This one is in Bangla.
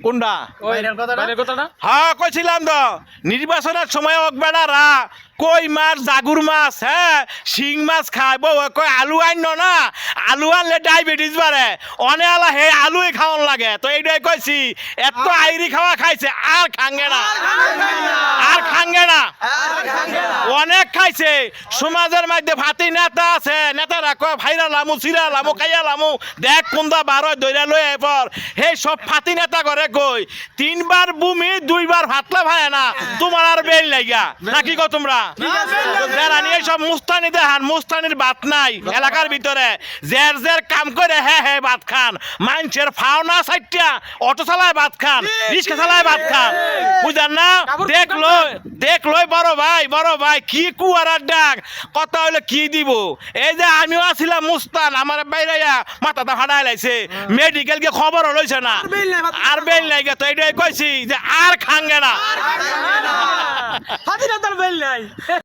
কোনটা হ্যাঁ কইছিলাম তো নির্বাচনের সময় বেড়ারা কই মাছ জাগুর মাছ হ্যাঁ শিং মাছ খায় বউ কই আলু আইন না আলু আনলে ডায়াবেটিস বাড়ে অনে আলা হে আলুই খাওয়ান লাগে তো এইটাই কইছি এত আইরি খাওয়া খাইছে আর খাঙ্গে না আর খাঙ্গে না অনেক খাইছে সমাজের মধ্যে ভাতি নেতা আছে নেতারা কয় ভাইরা লামু চিরা লামু খাইয়া লামু দেখ কোনটা বারো দৈরা লই এরপর হে সব ফাতি নেতা করে কই 3 বার বুমি 2 বার ভাতলা ভাই না তোমার আর বেল লাগা নাকি গো তোমরা যারা নিয়ে সব মুস্তানি দেখান মুস্তানির ভাত নাই এলাকার ভিতরে জের জের কাম করে হে হে ভাত খান মানুষের ফাও না সাইটটা অটো চালায় ভাত খান রিক্সা চালায় ভাত খান বুঝলেন না দেখলো বড় ভাই কি কুয়ারার ডাক কথা হইলে কি দিব এই যে আমিও আছিলাম মুস্তান আমার বাইরাইয়া মাথাটা ফাটাই লাইছে মেডিকেল কে খবর লইছে না আর বেল নাই তো এটাই কইছি যে আর খাঙ্গে না হাতি না তার বেল নাই